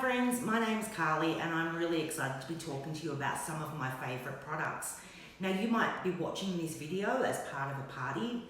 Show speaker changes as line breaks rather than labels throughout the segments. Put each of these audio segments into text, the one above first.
friends, my name's Carly and I'm really excited to be talking to you about some of my favourite products. Now you might be watching this video as part of a party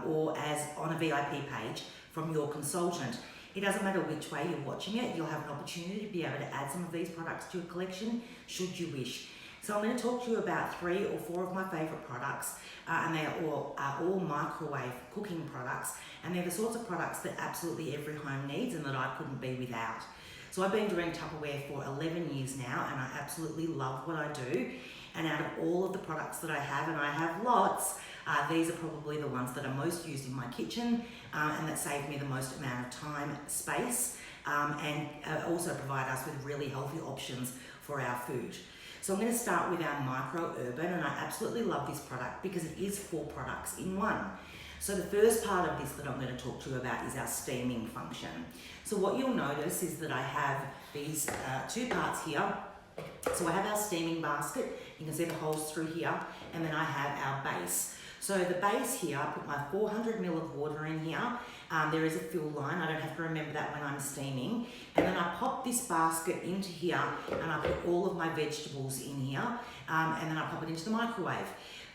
or as on a VIP page from your consultant. It doesn't matter which way you're watching it, you'll have an opportunity to be able to add some of these products to your collection should you wish. So I'm going to talk to you about 3 or 4 of my favourite products and they are all microwave cooking products, and they're the sorts of products that absolutely every home needs and that I couldn't be without. So I've been doing Tupperware for 11 years now and I absolutely love what I do, and out of all of the products that I have, and I have lots, these are probably the ones that are most used in my kitchen and that save me the most amount of time, space, and also provide us with really healthy options for our food. So I'm going to start with our Micro Urban, and I absolutely love this product because it is 4 products in one. So the first part of this that I'm going to talk to you about is our steaming function. So what you'll notice is that I have these 2 parts here. So I have our steaming basket, you can see the holes through here, and then I have our base. So the base here, I put my 400 ml of water in here. There is a fill line, I don't have to remember that when I'm steaming. And then I pop this basket into here and I put all of my vegetables in here and then I pop it into the microwave.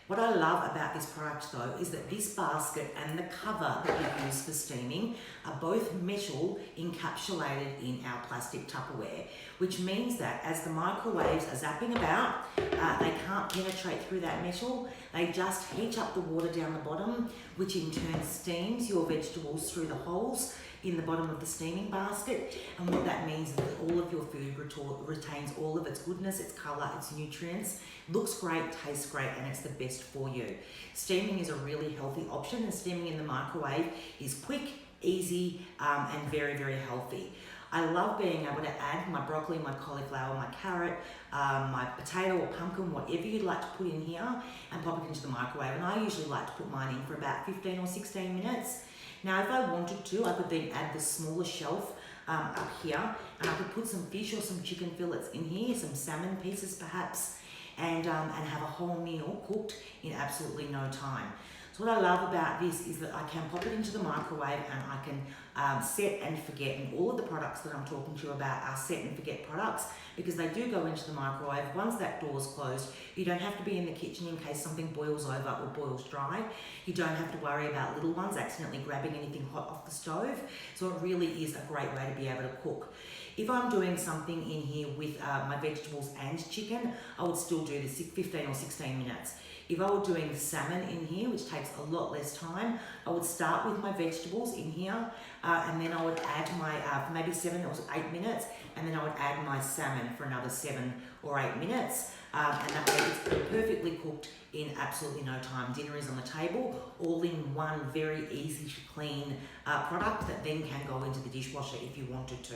What I love about this product though is that this basket and the cover that we use for steaming are both metal encapsulated in our plastic Tupperware, which means that as the microwaves are zapping about, they can't penetrate through that metal. They just heat up the water down the bottom, which in turn steams your vegetables through the holes in the bottom of the steaming basket. And what that means is that all of your food retains all of its goodness, its colour, its nutrients, looks great, tastes great, and it's the best for you. Steaming is a really healthy option, and steaming in the microwave is quick, easy, and very, very healthy. I love being able to add my broccoli, my cauliflower, my carrot, my potato or pumpkin, whatever you'd like to put in here, and pop it into the microwave. And I usually like to put mine in for about 15 or 16 minutes. Now, if I wanted to, I could then add the smaller shelf up here, and I could put some fish or some chicken fillets in here, some salmon pieces perhaps, and have a whole meal cooked in absolutely no time. So what I love about this is that I can pop it into the microwave and I can set and forget, and all of the products that I'm talking to you about are set and forget products because they do go into the microwave. Once that door's closed, you don't have to be in the kitchen in case something boils over or boils dry. You don't have to worry about little ones accidentally grabbing anything hot off the stove. So it really is a great way to be able to cook. If I'm doing something in here with my vegetables and chicken, I would still do this 15 or 16 minutes. If I were doing salmon in here, which takes a lot less time, I would start with my vegetables in here and then I would add my, for maybe 7 or 8 minutes, and then I would add my salmon for another 7 or 8 minutes. And that way it's perfectly cooked in absolutely no time. Dinner is on the table, all in one very easy to clean product that then can go into the dishwasher if you wanted to.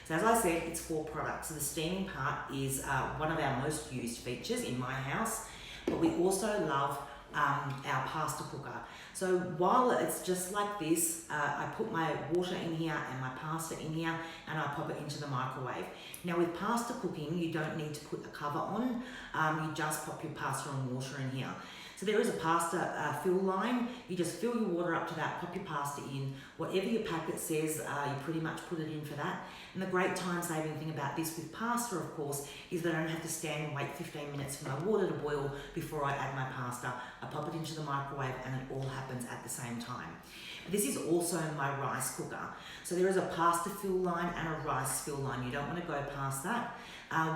So as I said, it's 4 products. So the steaming part is one of our most used features in my house, but we also love our pasta cooker. So while it's just like this, I put my water in here and my pasta in here and I pop it into the microwave. Now with pasta cooking, you don't need to put a cover on, you just pop your pasta and water in here. So there is a pasta fill line. You just fill your water up to that, pop your pasta in. Whatever your packet says, you pretty much put it in for that. And the great time-saving thing about this with pasta, of course, is that I don't have to stand and wait 15 minutes for my water to boil before I add my pasta. I pop it into the microwave and it all happens at the same time. This is also my rice cooker. So there is a pasta fill line and a rice fill line. You don't want to go past that.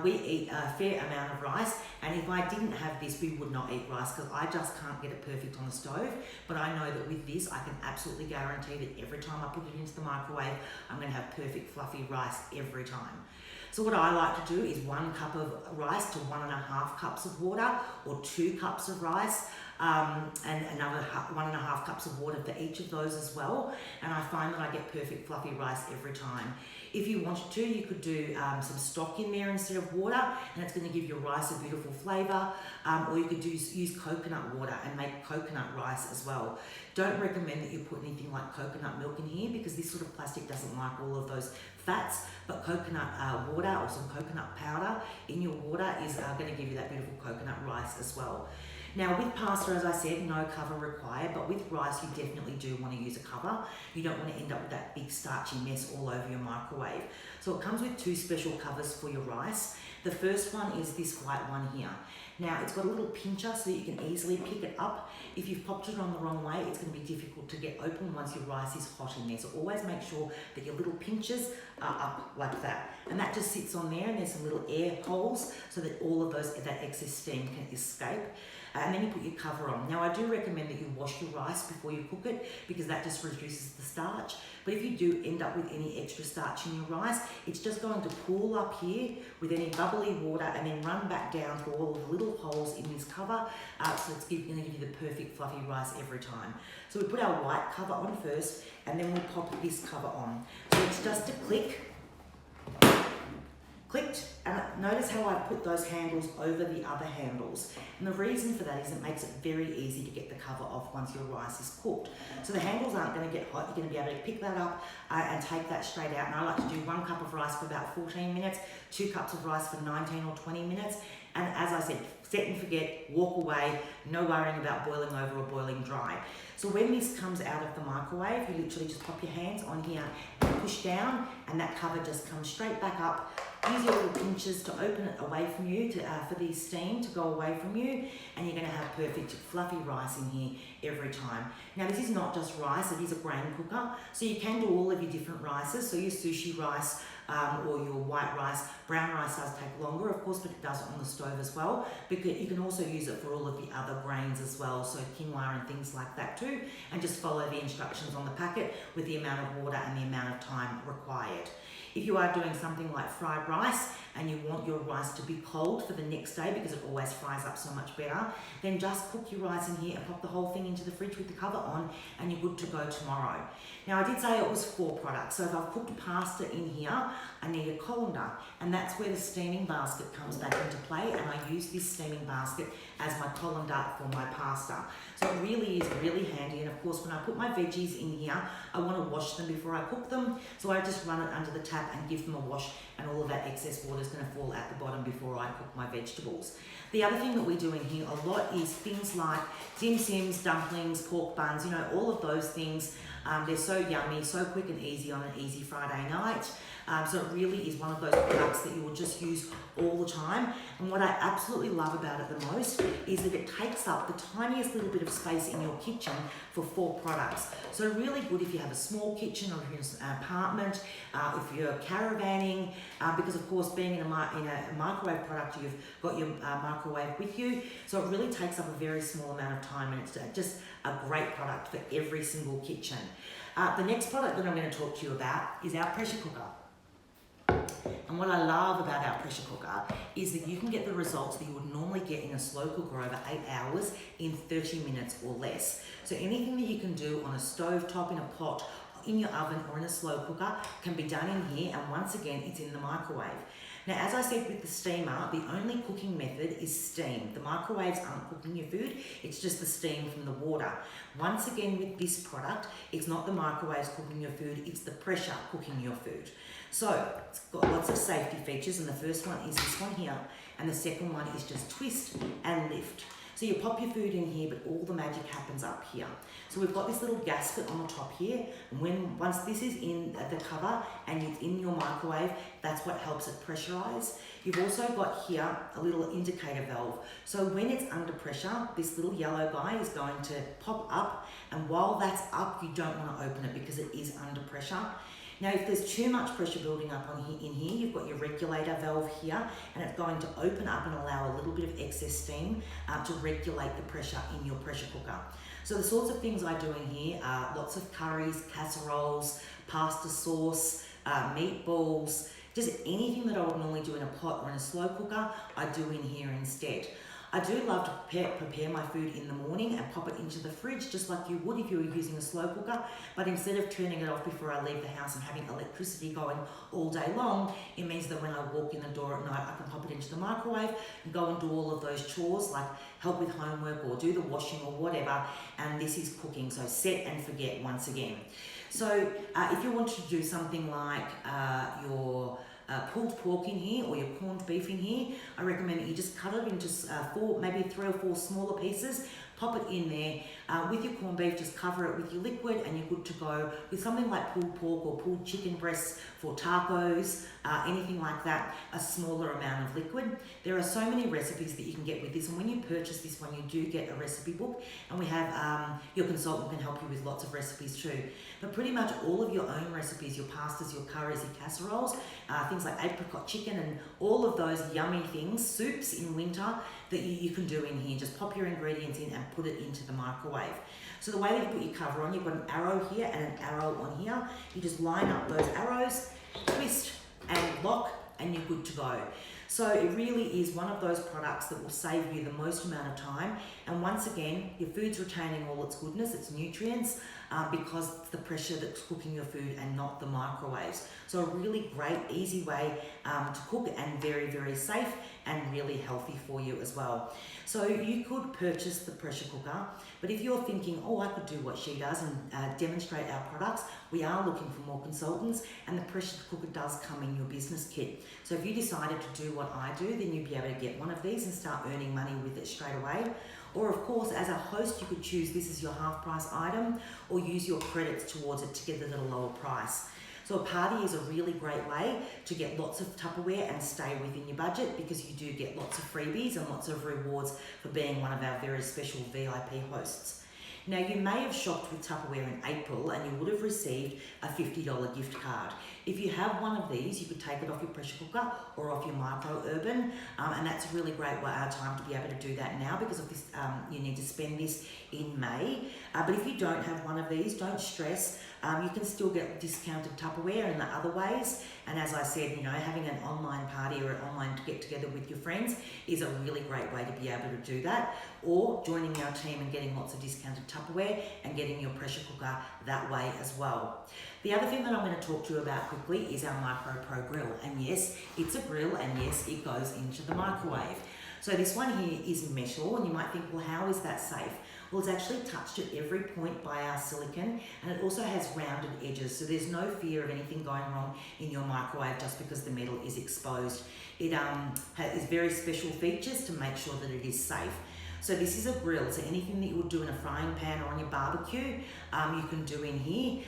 We eat a fair amount of rice, and if I didn't have this, we would not eat rice because I just can't get it perfect on the stove. But I know that with this, I can absolutely guarantee that every time I put it into the microwave, I'm going to have perfect fluffy rice every time. So what I like to do is 1 cup of rice to 1.5 cups of water, or 2 cups of rice, and another 1.5 cups of water for each of those as well. And I find that I get perfect fluffy rice every time. If you wanted to, you could do some stock in there instead of water, and it's going to give your rice a beautiful flavour. Or you could use coconut water and make coconut rice as well. Don't recommend that you put anything like coconut milk in here because this sort of plastic doesn't like all of those fats, but coconut water or some coconut powder in your water is going to give you that beautiful coconut rice as well. Now with pasta, as I said, no cover required, but with rice, you definitely do want to use a cover. You don't want to end up with that big starchy mess all over your microwave. So it comes with two special covers for your rice. The first one is this white one here. Now it's got a little pincher so that you can easily pick it up. If you've popped it on the wrong way, it's going to be difficult to get open once your rice is hot in there. So always make sure that your little pinchers are up like that. And that just sits on there, and there's some little air holes so that all of that excess steam can escape. And then you put your cover on. Now I do recommend that you wash your rice before you cook it, because that just reduces the starch. But if you do end up with any extra starch in your rice, it's just going to pool up here with any bubbly water and then run back down through all of the little holes in this cover. So it's going to give you the perfect fluffy rice every time. So we put our white cover on first, and then we pop this cover on. So it's just a clicked, and notice how I put those handles over the other handles. And the reason for that is it makes it very easy to get the cover off once your rice is cooked. So the handles aren't going to get hot. You're going to be able to pick that up and take that straight out. And I like to do 1 cup of rice for about 14 minutes, 2 cups of rice for 19 or 20 minutes. And as I said, set and forget, walk away, no worrying about boiling over or boiling dry. So when this comes out of the microwave, you literally just pop your hands on here and push down, and that cover just comes straight back up. Use your little pinchers to open it away from you, for the steam to go away from you, and you're going to have perfect fluffy rice in here every time. Now this is not just rice, it is a grain cooker, so you can do all of your different rices. So your sushi rice, or your white rice. Brown rice does take longer, of course, but it does it on the stove as well. Because you can also use it for all of the other grains as well, so quinoa and things like that too, and just follow the instructions on the packet with the amount of water and the amount of time required. If you are doing something like fried rice and you want your rice to be cold for the next day because it always fries up so much better, then just cook your rice in here and pop the whole thing into the fridge with the cover on, and you're good to go tomorrow. Now I did say it was 4 products, so if I've cooked pasta in here, I need a colander, and that's where the steaming basket comes back into play, and I use this steaming basket as my colander for my pasta. So it really is really handy, and of course when I put my veggies in here, I want to wash them before I cook them, so I just run it under the tap and give them a wash, and all of that excess water is going to fall at the bottom before I cook my vegetables. The other thing that we do in here a lot is things like dim sims, dumplings, pork buns, you know, all of those things. They're so yummy, so quick and easy on an easy Friday night. So it really is one of those products that you will just use all the time. And what I absolutely love about it the most is that it takes up the tiniest little bit of space in your kitchen for 4 products. So really good if you have a small kitchen, or if you're in an apartment, if you're caravanning, because of course being in a microwave product, you've got your microwave with you. So it really takes up a very small amount of time, and it's just a great product for every single kitchen. The next product that I'm going to talk to you about is our pressure cooker. And what I love about our pressure cooker is that you can get the results that you would normally get in a slow cooker over 8 hours in 30 minutes or less. So anything that you can do on a stove top, in a pot, in your oven, or in a slow cooker can be done in here, and once again it's in the microwave. Now, as I said with the steamer, the only cooking method is steam. The microwaves aren't cooking your food, it's just the steam from the water. Once again with this product, it's not the microwaves cooking your food, it's the pressure cooking your food. So it's got lots of safety features, and the first one is this one here, and the second one is just twist and lift. So you pop your food in here, but all the magic happens up here. So we've got this little gasket on the top here, and once this is in the cover and it's in your microwave, that's what helps it pressurize. You've also got here a little indicator valve. So when it's under pressure, this little yellow guy is going to pop up, and while that's up, you don't want to open it because it is under pressure. Now, if there's too much pressure building up in here, you've got your regulator valve here, and it's going to open up and allow a little bit of excess steam to regulate the pressure in your pressure cooker. So the sorts of things I do in here are lots of curries, casseroles, pasta sauce, meatballs, just anything that I would normally do in a pot or in a slow cooker, I do in here instead. I do love to prepare my food in the morning and pop it into the fridge just like you would if you were using a slow cooker, but instead of turning it off before I leave the house and having electricity going all day long, it means that when I walk in the door at night, I can pop it into the microwave and go and do all of those chores like help with homework or do the washing or whatever, and this is cooking, so set and forget once again. So if you want to do something like your pulled pork in here or your corned beef in here, I recommend that you just cut it into maybe 3 or 4 smaller pieces, pop it in there. With your corned beef, just cover it with your liquid and you're good to go. With something like pulled pork or pulled chicken breasts for tacos, anything like that, a smaller amount of liquid. There are so many recipes that you can get with this, and when you purchase this one, you do get a recipe book, and we have your consultant can help you with lots of recipes too. But pretty much all of your own recipes, your pastas, your curries, your casseroles, things like apricot chicken and all of those yummy things, soups in winter that you can do in here. Just pop your ingredients in and put it into the microwave. So the way that you put your cover on, you've got an arrow here and an arrow on here. You just line up those arrows, twist and lock, and you're good to go. So it really is one of those products that will save you the most amount of time. And once again, your food's retaining all its goodness, its nutrients, because it's the pressure that's cooking your food and not the microwaves. So a really great, easy way to cook, and very, very safe and really healthy for you as well. So you could purchase the pressure cooker, but if you're thinking, oh, I could do what she does and demonstrate our products, we are looking for more consultants, and the pressure cooker does come in your business kit. So if you decided to do what I do, then you'd be able to get one of these and start earning money with it straight away. Or of course, as a host, you could choose this as your half price item or use your credits towards it to get it at a lower price. So a party is a really great way to get lots of Tupperware and stay within your budget, because you do get lots of freebies and lots of rewards for being one of our very special VIP hosts. Now, you may have shopped with Tupperware in April and you would have received a $50 gift card. If you have one of these, you could take it off your pressure cooker or off your micro oven, and that's a really great time to be able to do that now, because of this, you need to spend this in May. But if you don't have one of these, don't stress. You can still get discounted Tupperware in the other ways. And as I said, having an online party or an online get together with your friends is a really great way to be able to do that. Or joining our team and getting lots of discounted Tupperware and getting your pressure cooker that way as well. The other thing that I'm going to talk to you about quickly is our Micro Pro grill. And yes, it's a grill, and yes, it goes into the microwave. So this one here is metal, and you might think, well, how is that safe? Well, it's actually touched at every point by our silicone, and it also has rounded edges, so there's no fear of anything going wrong in your microwave just because the metal is exposed. It has very special features to make sure that it is safe. So this is a grill, so anything that you would do in a frying pan or on your barbecue, you can do in here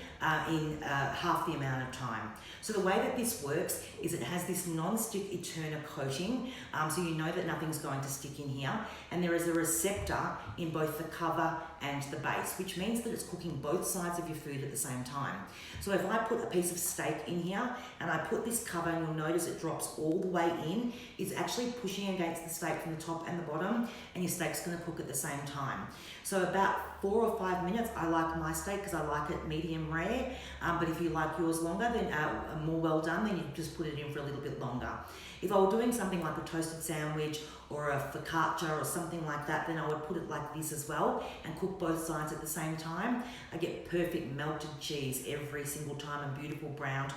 in half the amount of time. So the way that this works is it has this non-stick Eterna coating, so you know that nothing's going to stick in here, and there is a receptor in both the cover and the base, which means that it's cooking both sides of your food at the same time. So if I put a piece of steak in here and I put this cover, and you'll notice it drops all the way in, it's actually pushing against the steak from the top and the bottom, and your steak's going to cook at the same time. So about 4 or 5 minutes. I like my steak because I like it medium rare, but if you like yours longer, then more well done, then you just put it in for a little bit longer. If I were doing something like a toasted sandwich or a focaccia or something like that, then I would put it like this as well and cook both sides at the same time. I get perfect melted cheese every single time, and beautiful browned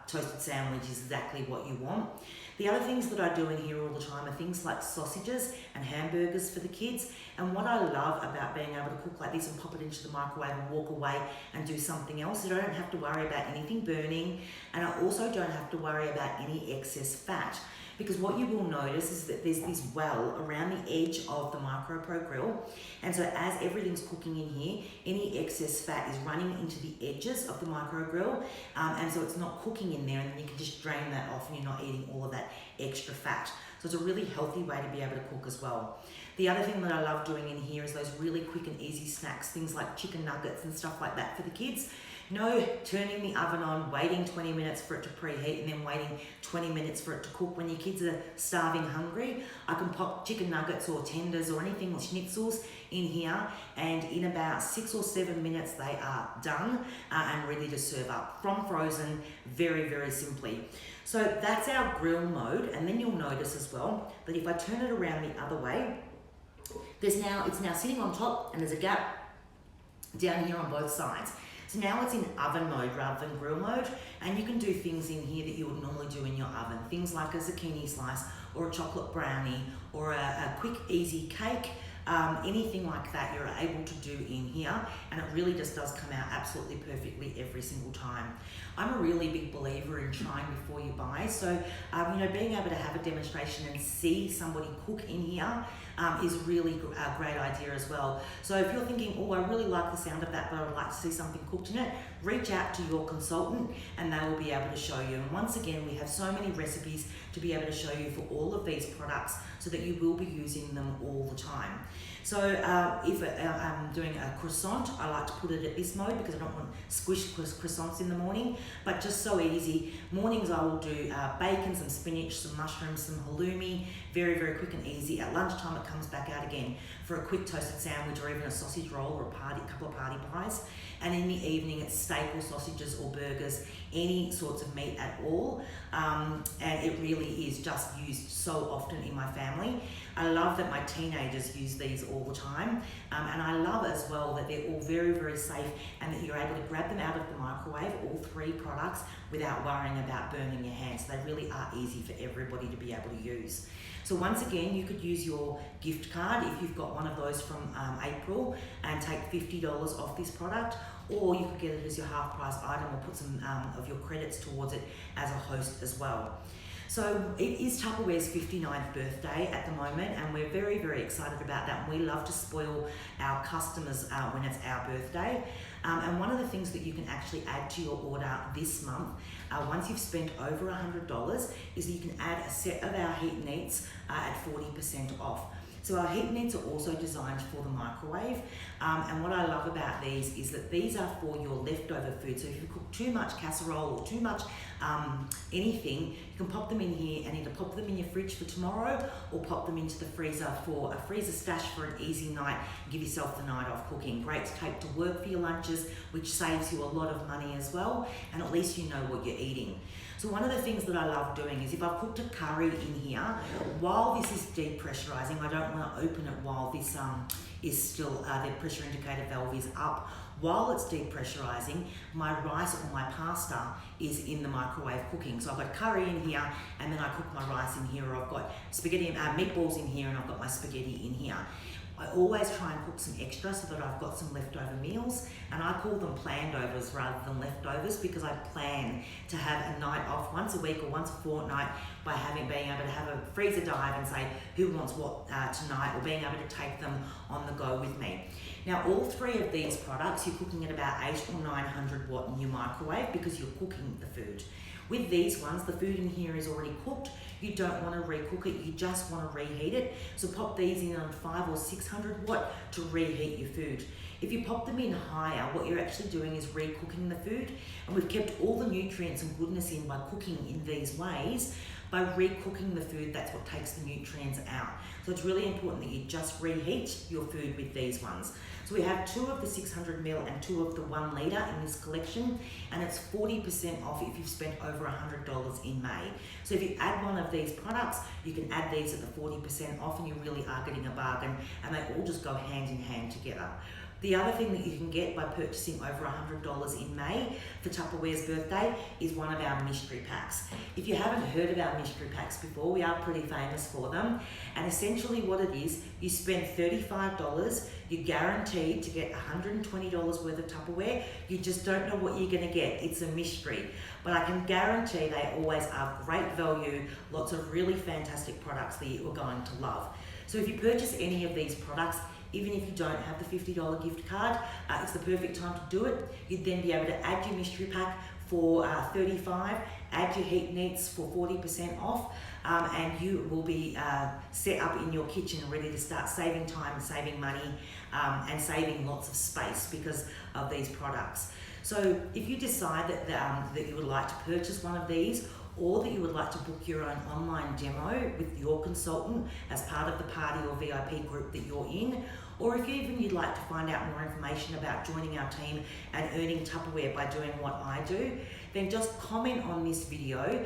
toasted sandwich is exactly what you want. The other things that I do in here all the time are things like sausages and hamburgers for the kids. And what I love about being able to cook like this and pop it into the microwave and walk away and do something else is I don't have to worry about anything burning, and I also don't have to worry about any excess fat. Because what you will notice is that there's this well around the edge of the Micro Pro grill, and so as everything's cooking in here, any excess fat is running into the edges of the micro grill, and so it's not cooking in there, and then you can just drain that off and you're not eating all of that extra fat. So it's a really healthy way to be able to cook as well. The other thing that I love doing in here is those really quick and easy snacks, things like chicken nuggets and stuff like that for the kids. No turning the oven on, waiting 20 minutes for it to preheat, and then waiting 20 minutes for it to cook. When your kids are starving hungry, I can pop chicken nuggets or tenders or anything, or schnitzels in here, and in about 6 or 7 minutes they are done and ready to serve up from frozen, very, very simply. So that's our grill mode, and then you'll notice as well that if I turn it around the other way, it's now sitting on top, and there's a gap down here on both sides. So now it's in oven mode rather than grill mode, and you can do things in here that you would normally do in your oven. Things like a zucchini slice or a chocolate brownie or a quick easy cake, anything like that you're able to do in here, and it really just does come out absolutely perfectly every single time. I'm a really big believer in trying before you buy, so being able to have a demonstration and see somebody cook in here is really a great idea as well. So if you're thinking, oh, I really like the sound of that, but I would like to see something cooked in it, reach out to your consultant and they will be able to show you. And once again, we have so many recipes to be able to show you for all of these products so that you will be using them all the time. So if I'm doing a croissant, I like to put it at this mode because I don't want squished croissants in the morning, but just so easy. Mornings I will do bacon, some spinach, some mushrooms, some halloumi, very, very quick and easy. At lunchtime it comes back out again for a quick toasted sandwich or even a sausage roll or a couple of party pies. And in the evening it's steak or sausages or burgers, any sorts of meat at all. And it really is just used so often in my family. I love that my teenagers use these all the time. And I love as well that they're all very, very safe and that you're able to grab them out of the microwave, all three products, without worrying about burning your hands. They really are easy for everybody to be able to use. So once again, you could use your gift card if you've got one of those from April and take $50 off this product, or you could get it as your half price item or put some of your credits towards it as a host as well. So it is Tupperware's 59th birthday at the moment, and we're very, very excited about that. We love to spoil our customers when it's our birthday. And one of the things that you can actually add to your order this month, once you've spent over $100, is that you can add a set of our heat and eats at 40% off. So our heat and eats are also designed for the microwave. And what I love about these is that these are for your leftover food. So if you cook too much casserole or too much anything, you can pop them in here and either pop them in your fridge for tomorrow or pop them into the freezer for a freezer stash for an easy night. Give yourself the night off cooking. Great to take to work for your lunches, which saves you a lot of money as well. And at least you know what you're eating. So one of the things that I love doing is if I've cooked a curry in here, while this is depressurizing, I don't want to open it while this is still, the pressure indicator valve is up. While it's depressurizing, my rice or my pasta is in the microwave cooking. So I've got curry in here and then I cook my rice in here, or I've got spaghetti, meatballs in here and I've got my spaghetti in here. I always try and cook some extra so that I've got some leftover meals, and I call them planned overs rather than leftovers because I plan to have a night off once a week or once a fortnight by being able to have a freezer dive and say who wants what tonight, or being able to take them on the go with me. Now all three of these products you're cooking at about 800 or 900 watt in your microwave because you're cooking the food. With these ones, the food in here is already cooked. You don't want to recook it, you just want to reheat it. So pop these in on 500 or 600 watt to reheat your food. If you pop them in higher, what you're actually doing is recooking the food, and we've kept all the nutrients and goodness in by cooking in these ways. By recooking the food, that's what takes the nutrients out. So it's really important that you just reheat your food with these ones. So we have 2 of the 600ml and 2 of the 1 litre in this collection, and it's 40% off if you've spent over $100 in May. So if you add one of these products, you can add these at the 40% off, and you really are getting a bargain, and they all just go hand in hand together. The other thing that you can get by purchasing over $100 in May for Tupperware's birthday is one of our mystery packs. If you haven't heard of our mystery packs before, we are pretty famous for them. And essentially what it is, you spend $35, you're guaranteed to get $120 worth of Tupperware. You just don't know what you're gonna get. It's a mystery. But I can guarantee they always are great value, lots of really fantastic products that you are going to love. So if you purchase any of these products, even if you don't have the $50 gift card, it's the perfect time to do it. You'd then be able to add your mystery pack for $35, add your heat and eats for 40% off, and you will be set up in your kitchen ready to start saving time, saving money, and saving lots of space because of these products. So if you decide that you would like to purchase one of these, or that you would like to book your own online demo with your consultant as part of the party or VIP group that you're in, or if you'd like to find out more information about joining our team and earning Tupperware by doing what I do, then just comment on this video,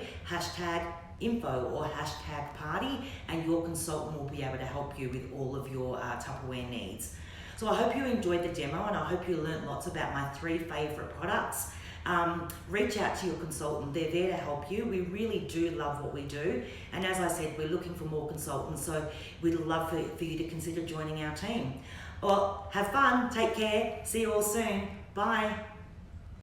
#info or #party, and your consultant will be able to help you with all of your Tupperware needs. So I hope you enjoyed the demo, and I hope you learned lots about my 3 favourite products. reach out to your consultant. They're there to help you. We really do love what we do. And as I said, we're looking for more consultants, so we'd love for you to consider joining our team. Well, have fun, take care, see you all soon. Bye.